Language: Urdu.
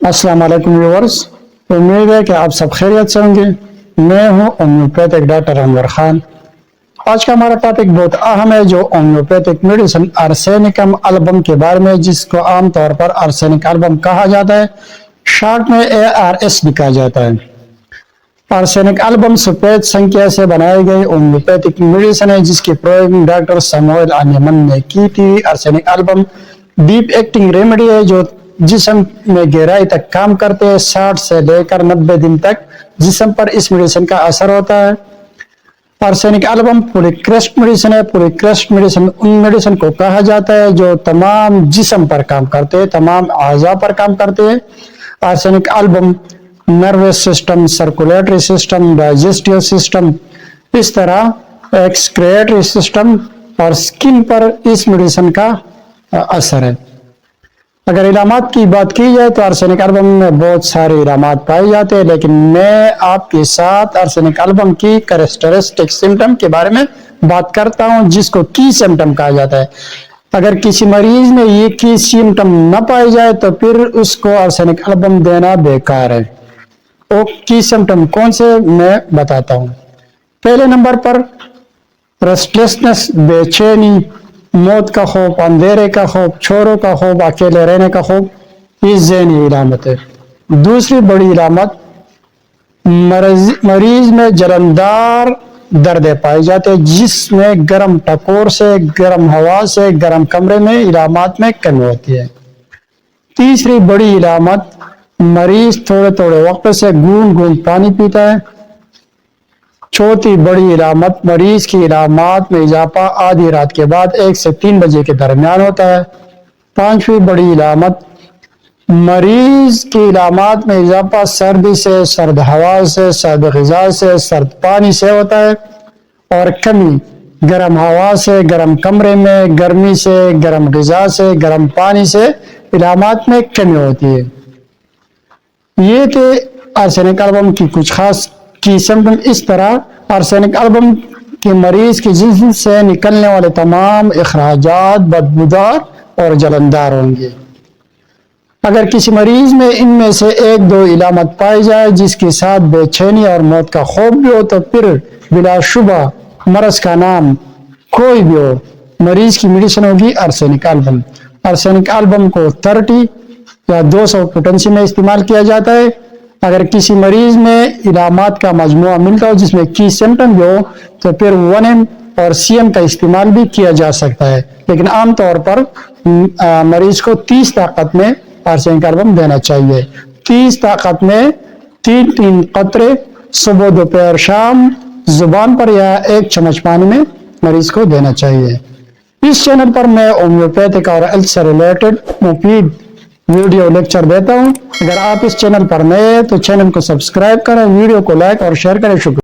السلام علیکم ویورز، امید ہے کہ آپ سب خیریت سے ہوں گے۔ میں ہوں ہومیوپیتھک ڈاکٹر انور خان۔ آج کا ہمارا ٹاپک بہت اہم ہے، جو ہومیوپیتھک میڈیسن ارسینیکم البم کے بارے میں، جس کو عام طور پر ارسینک البم کہا جاتا ہے، شارٹ میں ARS بھی کہا جاتا ہے۔ ارسینک البم سفید سنکھیا سے بنائی گئی ہومیوپیتھک میڈیسن ہے، جس کی پروگ ڈاکٹر سیموئل ہانیمن نے کی تھی۔ ارسینک البم ڈیپ ایکٹنگ ریمیڈی ہے جو جسم میں گہرائی تک کام کرتے ہیں۔ 60 سے لے کر 90 دن تک جسم پر اس میڈیسن کا اثر ہوتا ہے۔ ارسینک البم پولی کرسٹ میڈیسن ہے۔ پولی کرسٹ میڈیسن ان میڈیسن کو کہا جاتا ہے جو تمام جسم پر کام کرتے ہیں، تمام اعضاء پر کام کرتے ہیں۔ Arsenic album nervous system, circulatory system, digestive system, اس طرح ایکسکریٹری سسٹم اور سکن پر اس میڈیسن کا اثر ہے۔ اگر علامات کی بات کی جائے تو ارسینک البم میں بہت سارے علامات پائے جاتے ہیں، لیکن میں آپ کے ساتھ ارسینک البم کی کریکٹرسٹک سمٹم کے بارے میں بات کرتا ہوں، جس کو کی سمٹم کہا جاتا ہے۔ اگر کسی مریض میں یہ کی سمٹم نہ پائے جائے تو پھر اس کو ارسینک البم دینا بیکار ہے۔ وہ کی سمٹم کون سے میں بتاتا ہوں۔ پہلے نمبر پر ریسٹلیسنس، بے چینی، موت کا خوف، اندھیرے کا خوف، چوروں کا خوف، اکیلے رہنے کا خوف، یہ ذہنی علامت ہے۔ دوسری بڑی علامت، مریض میں جلندار دردیں پائے جاتے ہیں، جس میں گرم ٹکور سے، گرم ہوا سے، گرم کمرے میں علامات میں کمی ہوتی ہے۔ تیسری بڑی علامت، مریض تھوڑے تھوڑے وقت سے گونج گونج پانی پیتا ہے۔ چوتھی بڑی علامت، مریض کی علامات میں اضافہ آدھی رات کے بعد 1 سے 3 بجے کے درمیان ہوتا ہے۔ پانچویں بڑی علامت، مریض کی علامات میں اضافہ سردی سے، سرد ہوا سے، سرد غذا سے، سرد پانی سے ہوتا ہے، اور کمی گرم ہوا سے، گرم کمرے میں، گرمی سے، گرم غذا سے، گرم پانی سے علامات میں کمی ہوتی ہے۔ یہ تھے ارسینک البم کی کچھ خاص کی سمٹم۔ اس طرح ارسینک البم کے مریض کے جسم سے نکلنے والے تمام اخراجات بدبودار اور جلندار ہوں گے۔ اگر کسی مریض میں ان میں سے 1-2 علامت پائی جائے، جس کے ساتھ بے چینی اور موت کا خوف بھی ہو، تو پھر بلا شبہ مرض کا نام کوئی بھی ہو، مریض کی میڈیسن ہوگی ارسینک البم۔ ارسینک البم کو 30 یا 200 پوٹنسی میں استعمال کیا جاتا ہے۔ اگر کسی مریض میں علامات کا مجموعہ ملتا ہو جس میں کی سمٹم بھی ہو، تو پھر 1M اور CM کا استعمال بھی کیا جا سکتا ہے، لیکن عام طور پر مریض کو 30 طاقت میں ارسینک البم دینا چاہیے۔ 30 طاقت میں 3 قطرے صبح، دوپہر، شام زبان پر یا 1 چمچ پانی میں مریض کو دینا چاہیے۔ اس چینل پر میں ہومیوپیتھک اور ہیلتھ سے ریلیٹڈ مفید ویڈیو لیکچر دیتا ہوں۔ اگر آپ اس چینل پر نئے ہیں تو چینل کو سبسکرائب کریں، ویڈیو کو لائک اور شیئر کریں۔ شکریہ۔